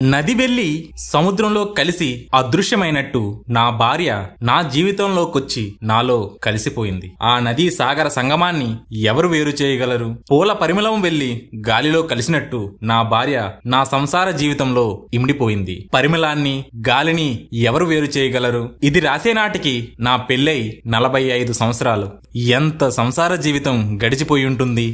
నది వెళ్లి సముద్రంలో కలిసి అదృశ్యమైనట్టు నా భార్య నా జీవితంలోకొచ్చి నాలో కలిసిపోయింది. ఆ నదీ సాగర సంగమాన్ని ఎవరు వేరు చేయగలరు? పూల పరిమళం వెళ్లి గాలిలో కలిసినట్టు నా భార్య నా సంసార జీవితంలో ఇమిడిపోయింది. పరిమళాన్ని గాలిని ఎవరు వేరు చేయగలరు? ఇది రాసే నాటికి నా పెళ్ళై 45 సంవత్సరాలు. ఎంత సంసార జీవితం గడిచిపోయి ఉంటుంది,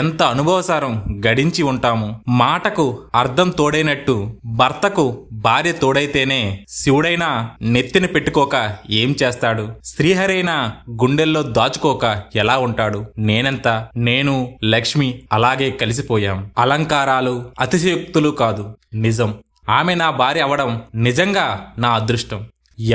ఎంత అనుభవసారం గడించి ఉంటాము. మాటకు అర్థం తోడైనట్టు భర్తకు భార్య తోడైతేనే శివుడైనా నెత్తిన పెట్టుకోక ఏం చేస్తాడు? శ్రీహరైనా గుండెల్లో దాచుకోక ఎలా ఉంటాడు? నేను లక్ష్మి అలాగే కలిసిపోయాం. అలంకారాలు అతిశయోక్తులు కాదు, నిజం. ఆమె నా భార్య అవడం నిజంగా నా అదృష్టం.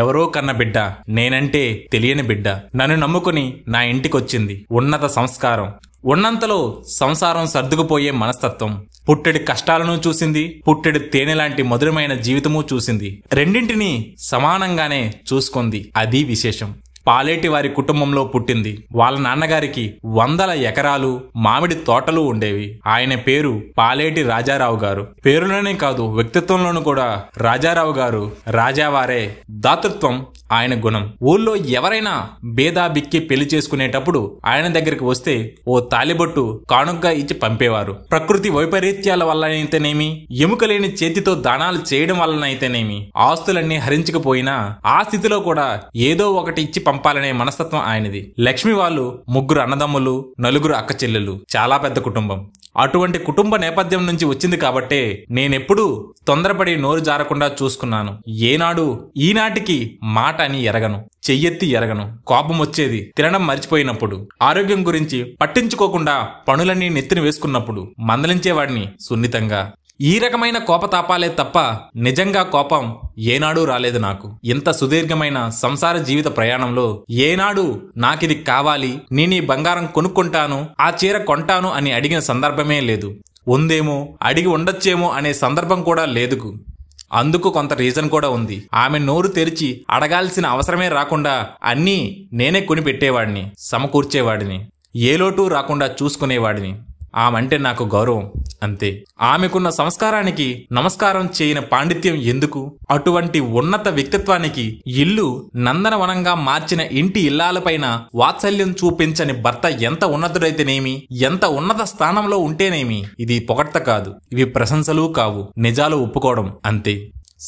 ఎవరో కన్న బిడ్డ, నేనంటే తెలియని బిడ్డ నన్ను నమ్ముకుని నా ఇంటికొచ్చింది. ఉన్నత సంస్కారం, ఉన్నంతలో సంసారం సర్దుకుపోయే మనస్తత్వం, పుట్టెడి కష్టాలను చూసింది, పుట్టెడి తేనె లాంటి మధురమైన జీవితము చూసింది. రెండింటినీ సమానంగానే చూసుకుంది. అది విశేషం. పాలేటి వారి కుటుంబంలో పుట్టింది. వాళ్ళ నాన్నగారికి 100 ఎకరాలు మామిడి తోటలు ఉండేవి. ఆయన పేరు పాలేటి రాజారావు గారు. పేరులోనే కాదు, వ్యక్తిత్వంలోనూ కూడా రాజారావు గారు రాజావారే. దాతృత్వం ఆయన గుణం. ఊళ్ళో ఎవరైనా బేదా బిక్కి పెళ్లి చేసుకునేటప్పుడు ఆయన దగ్గరికి వస్తే ఓ తాలిబొట్టు కానుగ్గా ఇచ్చి పంపేవారు. ప్రకృతి వైపరీత్యాల వల్లనైతేనేమి, ఎముకలేని చేతితో దానాలు చేయడం వల్లనైతేనేమి, ఆస్తులన్నీ హరించకపోయినా ఆ స్థితిలో కూడా ఏదో ఒకటి ఇచ్చి పంపాలనే మనస్తత్వం ఆయనది. లక్ష్మి వాళ్ళు 3 అన్నదమ్ములు, 4 అక్క చెల్లెలు. చాలా పెద్ద కుటుంబం. అటువంటి కుటుంబ నేపథ్యం నుంచి వచ్చింది కాబట్టే నేనెప్పుడూ తొందరపడి నోరు జారకుండా చూసుకున్నాను. ఏనాడు ఈనాటికి మాట అని ఎరగను, చెయ్యెత్తి ఎరగను. కోపం వచ్చేది తినడం మర్చిపోయినప్పుడు, ఆరోగ్యం గురించి పట్టించుకోకుండా పనులన్నీ నెత్తిన వేసుకున్నప్పుడు మందలించేవాడిని సున్నితంగా. ఈ రకమైన కోపతాపాలే తప్ప నిజంగా కోపం ఏనాడూ రాలేదు నాకు. ఇంత సుదీర్ఘమైన సంసార జీవిత ప్రయాణంలో ఏనాడు నాకిది కావాలి, నేను ఈ బంగారం కొనుక్కుంటాను, ఆ చీర కొంటాను అని అడిగిన సందర్భమే లేదు. ఉందేమో, అడిగి ఉండొచ్చేమో అనే సందర్భం కూడా లేదు. అందుకు కొంత రీజన్ కూడా ఉంది. ఆమె నోరు తెరిచి అడగాల్సిన అవసరమే రాకుండా అన్నీ నేనే కొని పెట్టేవాడిని, సమకూర్చేవాడిని, ఏ లోటు రాకుండా చూసుకునేవాడిని. ఆమంటే నాకు గౌరవం, అంతే. ఆమెకున్న సంస్కారానికి నమస్కారం చేయని పాండిత్యం ఎందుకు? అటువంటి ఉన్నత వ్యక్తిత్వానికి ఇల్లు నందనవనంగా మార్చిన ఇంటి ఇల్లాలపైన వాత్సల్యం చూపించని భర్త ఎంత ఉన్నతుడైతేనేమి, ఎంత ఉన్నత స్థానంలో ఉంటేనేమి, ఇది పొగడ్త కాదు, ఇవి ప్రశంసలు కావు, నిజాలు ఒప్పుకోవడం, అంతే.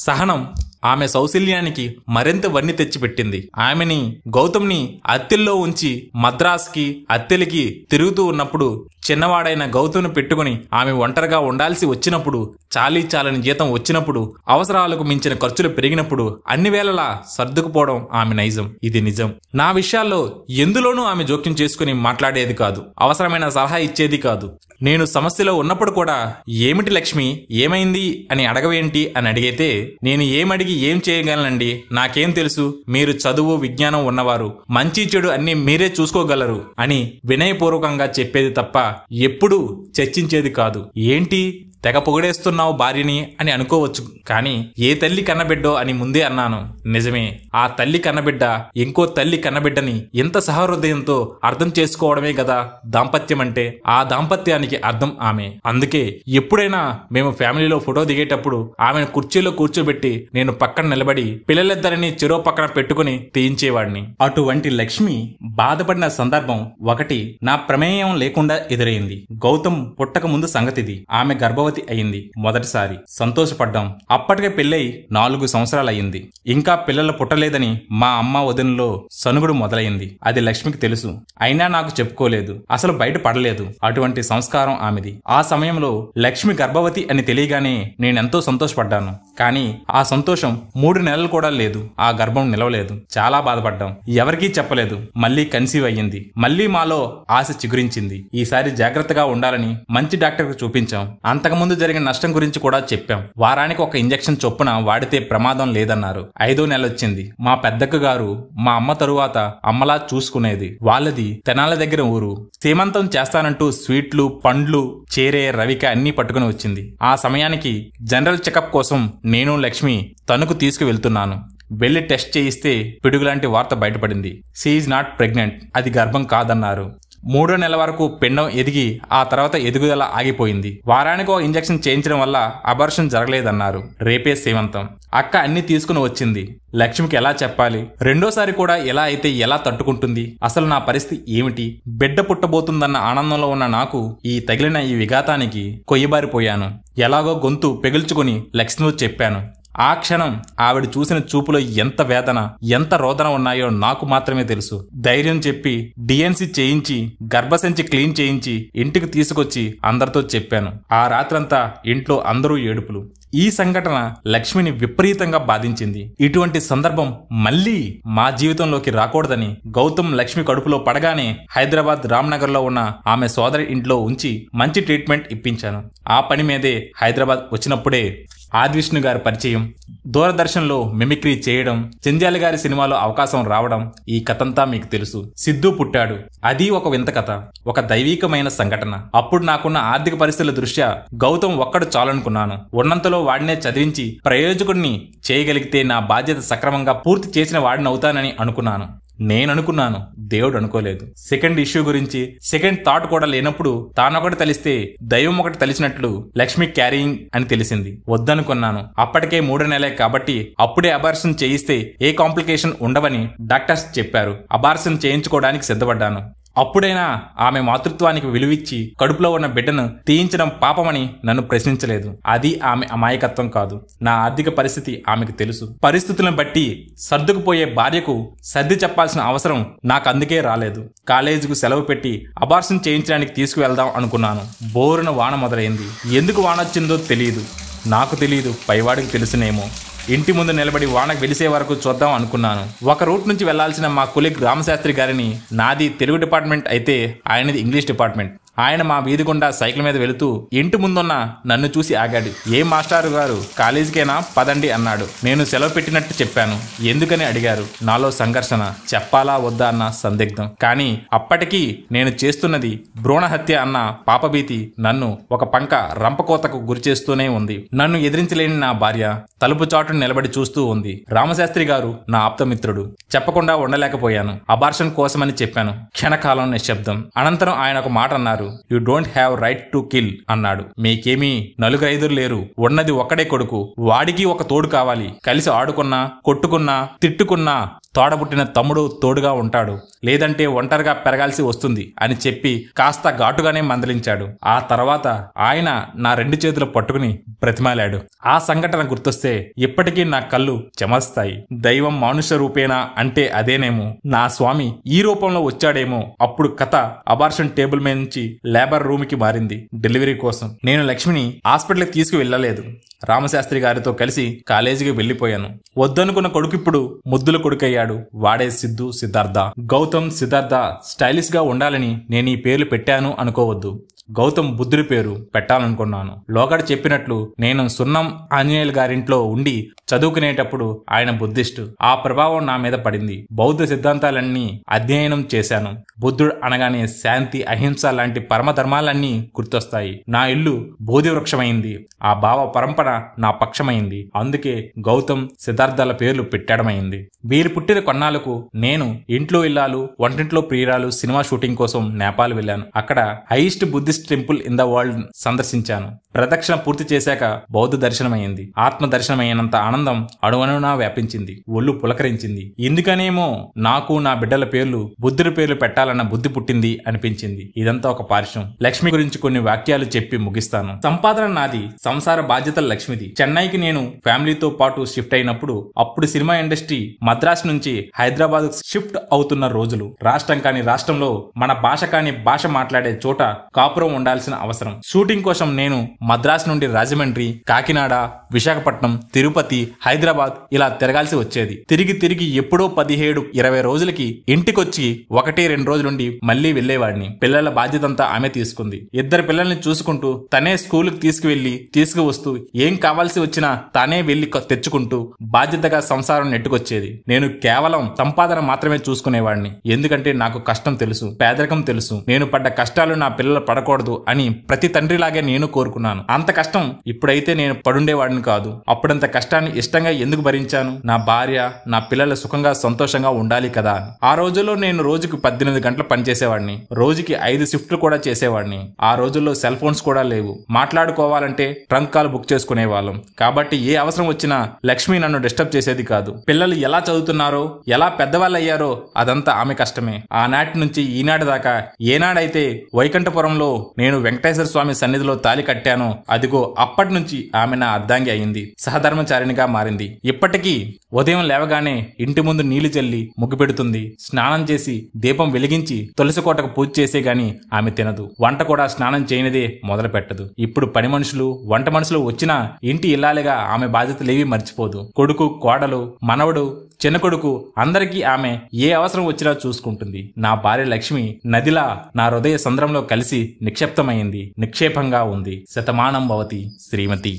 సహనం ఆమె సౌశల్యానికి మరింత వన్ని తెచ్చిపెట్టింది. ఆమెని గౌతమ్ని అత్తెల్లో ఉంచి మద్రాస్కి అత్తెలికి తిరుగుతూ ఉన్నప్పుడు చిన్నవాడైన గౌతమ్ను పెట్టుకుని ఆమె ఒంటరిగా ఉండాల్సి వచ్చినప్పుడు, చాలని జీతం వచ్చినప్పుడు, అవసరాలకు మించిన ఖర్చులు పెరిగినప్పుడు అన్ని వేళలా సర్దుకుపోవడం ఆమె నైజం. ఇది నిజం. నా విషయాల్లో ఎందులోనూ ఆమె జోక్యం చేసుకుని మాట్లాడేది కాదు, అవసరమైన సలహా ఇచ్చేది కాదు. నేను సమస్యలో ఉన్నప్పుడు కూడా ఏమిటి లక్ష్మి, ఏమైంది అని అడగవేంటి అని అడిగితే, నేను ఏమడిగి ఏం చేయగలనండి, నాకేం తెలుసు, మీరు చదువు విజ్ఞానం ఉన్నవారు, మంచి చెడు అన్ని మీరే చూసుకోగలరు అని వినయపూర్వకంగా చెప్పేది తప్ప ఎప్పుడూ చర్చించేది కాదు. ఏంటి తెగ పొగడేస్తున్నావు భార్యని అని అనుకోవచ్చు, కానీ ఏ తల్లి కన్నబిడ్డో అని ముందే అన్నాను. నిజమే, ఆ తల్లి కన్నబిడ్డ ఇంకో తల్లి కన్నబిడ్డని ఎంత సహృదయంతో అర్థం చేసుకోవడమే కదా దాంపత్యం అంటే. ఆ దాంపత్యానికి అర్థం ఆమె. అందుకే ఎప్పుడైనా మేము ఫ్యామిలీలో ఫోటో దిగేటప్పుడు ఆమెను కుర్చీలో కూర్చోబెట్టి నేను పక్కన నిలబడి పిల్లలిద్దరిని చెరో పక్కన పెట్టుకుని తీయించేవాడిని. అటువంటి లక్ష్మి బాధపడిన సందర్భం ఒకటి నా ప్రమేయం లేకుండా ఎదురైంది. గౌతమ్ పుట్టక ముందు సంగతిది. ఆమె గర్భవతి అయింది మొదటిసారి. సంతోషపడ్డాం. అప్పటికే పెళ్ళై 4 సంవత్సరాలు అయింది. ఇంకా పిల్లలు పుట్టలేదని మా అమ్మ వదినలో సనుగుడు మొదలైంది. అది లక్ష్మికి తెలుసు, అయినా నాకు చెప్పుకోలేదు, అసలు బయట పడలేదు. అటువంటి సంస్కారం ఆమెది. ఆ సమయంలో లక్ష్మి గర్భవతి అని తెలియగానే నేనెంతో సంతోషపడ్డాను. కానీ ఆ సంతోషం 3 నెలలు కూడా లేదు. ఆ గర్భం నిలవలేదు. చాలా బాధపడ్డాం. ఎవరికీ చెప్పలేదు. మళ్ళీ కన్సీవ్ అయ్యింది. మళ్ళీ మాలో ఆశ చిగురించింది. ఈసారి జాగ్రత్తగా ఉండాలని మంచి డాక్టర్కి చూపించాం. అంతకుముందు జరిగిన నష్టం గురించి కూడా చెప్పాం. వారానికి 1 ఇంజెక్షన్ చొప్పున వాడితే ప్రమాదం లేదన్నారు. 5వ నెల వచ్చింది. మా పెద్దక్క గారు మా అమ్మ తరువాత అమ్మలా చూసుకునేది. వాళ్ళది తెనాల దగ్గర ఊరు. సీమంతం చేస్తానంటూ స్వీట్లు, పండ్లు, చేరే, రవిక అన్నీ పట్టుకుని వచ్చింది. ఆ సమయానికి జనరల్ చెకప్ కోసం నేను లక్ష్మి తణుకు తీసుకువెళ్తున్నాను. వెళ్లి టెస్ట్ చేయిస్తే పిడుగులాంటి వార్త బయటపడింది. షీ ఈజ్ నాట్ ప్రెగ్నెంట్, అది గర్భం కాదన్నారు. 3వ నెల వరకు పిండం ఎదిగి ఆ తర్వాత ఎదుగుదల ఆగిపోయింది. వారానికి ఒక ఇంజెక్షన్ చేయించడం వల్ల అబార్షన్ జరగలేదన్నారు. రేపే సీమంతం. అక్క అన్ని తీసుకుని వచ్చింది. లక్ష్మికి ఎలా చెప్పాలి? రెండోసారి కూడా ఎలా అయితే ఎలా తట్టుకుంటుంది? అసలు నా పరిస్థితి ఏమిటి? బిడ్డ పుట్టబోతుందన్న ఆనందంలో ఉన్న నాకు ఈ తగిలిన ఈ విఘాతానికి కొయ్యబారిపోయాను. ఎలాగో గొంతు పెగిల్చుకుని లక్ష్మితో చెప్పాను. ఆ క్షణం ఆవిడ చూసిన చూపులో ఎంత వేదన, ఎంత రోదన ఉన్నాయో నాకు మాత్రమే తెలుసు. ధైర్యం చెప్పి డిఎన్సీ చేయించి గర్భసంచి క్లీన్ చేయించి ఇంటికి తీసుకొచ్చి అందరితో చెప్పాను. ఆ రాత్రంతా ఇంట్లో అందరూ ఏడుపులు. ఈ సంఘటన లక్ష్మిని విపరీతంగా బాధించింది. ఇటువంటి సందర్భం మళ్లీ మా జీవితంలోకి రాకూడదని గౌతమ్ లక్ష్మి కడుపులో పడగానే హైదరాబాద్ రామ్నగర్ లో ఉన్న ఆమె సోదరి ఇంట్లో ఉంచి మంచి ట్రీట్మెంట్ ఇప్పించాను. ఆ పని మీదే హైదరాబాద్ వచ్చినప్పుడే ఆదివిష్ణు గారి పరిచయం, దూరదర్శన్లో మిమిక్రీ చేయడం, జంధ్యాల గారి సినిమాలో అవకాశం రావడం, ఈ కథంతా మీకు తెలుసు. సిద్ధు పుట్టాడు. అది ఒక వింత కథ, ఒక దైవీకమైన సంఘటన. అప్పుడు నాకున్న ఆర్థిక పరిస్థితుల దృష్ట్యా గౌతమ్ ఒక్కడు చాలనుకున్నాను. ఉన్నంతలో వాడినే చదివించి ప్రయోజకుడిని చేయగలిగితే నా బాధ్యత సక్రమంగా పూర్తి చేసిన వాడిని అవుతానని అనుకున్నాను. నేననుకున్నాను, దేవుడు అనుకోలేదు. సెకండ్ ఇష్యూ గురించి సెకండ్ థాట్ కూడా లేనప్పుడు తానొకటి తలిస్తే దైవం ఒకటి తలిచినట్లు లక్ష్మి క్యారింగ్ అని తెలిసింది. వద్దనుకున్నాను. అప్పటికే 3వ నెలే కాబట్టి అప్పుడే అబార్షన్ చేయిస్తే ఏ కాంప్లికేషన్ ఉండవని డాక్టర్స్ చెప్పారు. అబార్షన్ చేయించుకోవడానికి సిద్ధపడ్డాను. అప్పుడైనా ఆమె మాతృత్వానికి విలువిచ్చి కడుపులో ఉన్న బిడ్డను తీయించడం పాపమని నన్ను ప్రశ్నించలేదు. అది ఆమె అమాయకత్వం కాదు. నా ఆర్థిక పరిస్థితి ఆమెకు తెలుసు. పరిస్థితులను బట్టి సర్దుకుపోయే భార్యకు సర్ది చెప్పాల్సిన అవసరం నాకు అందుకే రాలేదు. కాలేజీకు సెలవు పెట్టి అబార్షన్ చేయించడానికి తీసుకువెళ్దాం అనుకున్నాను. బోరున వాన మొదలైంది. ఎందుకు వానొచ్చిందో తెలియదు. నాకు తెలియదు, పైవాడికి తెలుసునేమో. ఇంటి ముందు నిలబడి వాన వెలిసే వరకు చూద్దాం అనుకున్నాను. ఒక రూట్ నుంచి వెళ్లాల్సిన మా కొలీగ్ రామశాస్త్రి గారిని, నాది తెలుగు డిపార్ట్మెంట్ అయితే ఆయనది ఇంగ్లీష్ డిపార్ట్మెంట్, ఆయన మా వీధి గుండా సైకిల్ మీద వెళుతూ ఇంటి ముందున్న నన్ను చూసి ఆగాడు. ఏం మాస్టారు గారు, కాలేజీకేనా, పదండి అన్నాడు. నేను సెలవు పెట్టినట్టు చెప్పాను. ఎందుకని అడిగారు. నాలో సంఘర్షణ, చెప్పాలా వద్దా అన్న సందిగ్ధం. కానీ అప్పటికీ నేను చేస్తున్నది భ్రూణ హత్య అన్న పాపభీతి నన్ను ఒక పంక రంపకోతకు గురిచేస్తూనే ఉంది. నన్ను ఎదిరించలేని నా భార్య తలుపు చాటును నిలబడి చూస్తూ ఉంది. రామశాస్త్రి గారు నా ఆప్తమిత్రుడు. చెప్పకుండా ఉండలేకపోయాను. అబార్షన్ కోసమని చెప్పాను. క్షణకాలం నిశ్శబ్దం. అనంతరం ఆయన ఒక మాట అన్నారు. You don't have right to kill అన్నాడు. మీకేమీ 4-5 లేరు. ఉన్నది ఒక్కడే కొడుకు. వాడికి ఒక తోడు కావాలి. కలిసి ఆడుకున్నా, కొట్టుకున్నా, తిట్టుకున్నా తోడబుట్టిన తమ్ముడు తోడుగా ఉంటాడు. లేదంటే ఒంటరిగా పెరగాల్సి వస్తుంది అని చెప్పి కాస్త ఘాటుగానే మందలించాడు. ఆ తర్వాత ఆయన నా 2 చేతులు పట్టుకుని బ్రతిమాలాడు. ఆ సంఘటన గుర్తొస్తే ఇప్పటికీ నా కళ్ళు చెమస్తాయి. దైవం మానుష రూపేనా అంటే అదేనేమో. నా స్వామి ఈ రూపంలో వచ్చాడేమో. అప్పుడు కథ అబార్షన్ టేబుల్ మీద నుంచి లేబర్ రూమ్ కి మారింది. డెలివరీ కోసం నేను లక్ష్మిని హాస్పిటల్కి తీసుకువెళ్లలేదు. రామశాస్త్రి గారితో కలిసి కాలేజీకి వెళ్లిపోయాను. వద్దనుకున్న కొడుకు ఇప్పుడు ముద్దుల కొడుకయ్యాడు. వాడే సిద్ధు సిద్ధార్థ. గౌతమ్ సిద్ధార్థ స్టైలిష్ గా ఉండాలని నేను ఈ పేర్లు పెట్టాను అనుకోవద్దు. గౌతమ్ బుద్ధుడి పేరు పెట్టాలనుకున్నాను. లోగడ చెప్పినట్లు నేను సున్నం ఆంజనేయులు గారింట్లో ఉండి చదువుకునేటప్పుడు ఆయన బుద్ధిస్టు. ఆ ప్రభావం నా మీద పడింది. బౌద్ధ సిద్ధాంతాలన్నీ అధ్యయనం చేశాను. బుద్ధుడు అనగానే శాంతి, అహింస లాంటి పరమధర్మాలన్నీ గుర్తొస్తాయి. నా ఇల్లు బోధి వృక్షమైంది. ఆ భావ పరంపర నా పక్షమైంది. అందుకే గౌతమ్ సిద్ధార్థల పేర్లు పెట్టడమైంది. వీరు పుట్టిన కొన్నాళ్లకు నేను ఇంట్లో ఇల్లాలు, వంటింట్లో ప్రియురాలు సినిమా షూటింగ్ కోసం నేపాల్ వెళ్ళాను. అక్కడ highest Buddhist temple in the world సందర్శించాను. ప్రదక్షిణ పూర్తి చేశాక బౌద్ధ దర్శనమైంది. ఆత్మ దర్శనమైనంత ఆనందం అణువణునా వ్యాపించింది. ఒళ్ళు పులకరించింది. ఎందుకనేమో నాకు నా బిడ్డల పేర్లు బుద్ధుడి పేర్లు పెట్టాలన్న బుద్ధి పుట్టింది అనిపించింది. ఇదంతా ఒక పార్శ్వం. లక్ష్మి గురించి కొన్ని వాక్యాలు చెప్పి ముగిస్తాను. సంపాదన నాది, సంసార బాధ్యతలు లక్ష్మిది. చెన్నైకి నేను ఫ్యామిలీతో పాటు షిఫ్ట్ అయినప్పుడు అప్పుడు సినిమా ఇండస్ట్రీ మద్రాస్ నుంచి హైదరాబాద్ షిఫ్ట్ అవుతున్న రోజులు. రాష్ట్రం కాని రాష్ట్రంలో మన భాష కాని భాష మాట్లాడే చోట కాపురం ఉండాల్సిన అవసరం. షూటింగ్ కోసం నేను మద్రాస్ నుండి రాజమండ్రి, కాకినాడ, విశాఖపట్నం, తిరుపతి, హైదరాబాద్ ఇలా తిరగాల్సి వచ్చేది. తిరిగి ఎప్పుడో 17-20 రోజులకి ఇంటికొచ్చి 1-2 రోజులుండి మళ్లీ వెళ్లేవాడిని. పిల్లల బాధ్యతంతా ఆమె తీసుకుంది. 2 పిల్లల్ని చూసుకుంటూ తనే స్కూలుకి తీసుకువస్తూ ఏం కావాల్సి వచ్చినా తానే వెళ్లి తెచ్చుకుంటూ బాధ్యతగా సంసారం నెట్టుకొచ్చేది. నేను కేవలం సంపాదన మాత్రమే చూసుకునేవాడిని. ఎందుకంటే నాకు కష్టం తెలుసు, పేదరికం తెలుసు. నేను పడ్డ కష్టాలు నా పిల్లలు పడకూడదు పడకూడదు అని ప్రతి తండ్రిలాగే నేను కోరుకున్నాను. అంత కష్టం ఇప్పుడైతే నేను పడుండేవాడిని కాదు. అప్పుడంత కష్టాన్ని ఇష్టంగా ఎందుకు భరించాను? నా భార్య, నా పిల్లలు సుఖంగా సంతోషంగా ఉండాలి కదా. ఆ రోజుల్లో నేను రోజుకి 18 గంటలు పనిచేసేవాడిని. రోజుకి 5 షిఫ్ట్లు కూడా చేసేవాడిని. ఆ రోజుల్లో సెల్ ఫోన్స్ కూడా లేవు. మాట్లాడుకోవాలంటే ట్రంక్ కాల్ బుక్ చేసుకునే వాళ్ళం. కాబట్టి ఏ అవసరం వచ్చినా లక్ష్మి నన్ను డిస్టర్బ్ చేసేది కాదు. పిల్లలు ఎలా చదువుతున్నారో, ఎలా పెద్దవాళ్ళు అయ్యారో అదంతా ఆమె కష్టమే. ఆనాటి నుంచి ఈనాటి దాకా ఏనాడైతే వైకుంఠపురంలో నేను వెంకటేశ్వర స్వామి సన్నిధిలో తాలి కట్టానో అదిగో అప్పటి నుంచి ఆమె నా అర్ధాంగి అయింది, సహధర్మచారిణిగా మారింది. ఇప్పటికీ ఉదయం లేవగానే ఇంటి ముందు నీళ్లు చల్లి ముగ్గు పెడుతుంది. స్నానం చేసి దీపం వెలిగించి తులసి కోటకు పూజ చేసే గాని ఆమె తినదు. వంట కూడా స్నానం చేయనిదే మొదలు పెట్టదు. ఇప్పుడు పని మనుషులు, వంట మనుషులు వచ్చినా ఇంటి ఇల్లాలిగా ఆమె బాధ్యతలేవి మర్చిపోదు. కొడుకు, కోడలు, మనవడు, చిన్న కొడుకు అందరికీ ఆమె ఏ అవసరం వచ్చినా చూసుకుంటుంది. నా భార్య లక్ష్మి నదిలా నా హృదయ సంద్రంలో కలిసి నిక్షిప్తమైంది, నిక్షేపంగా ఉంది. శతమానం భవతి శ్రీమతి.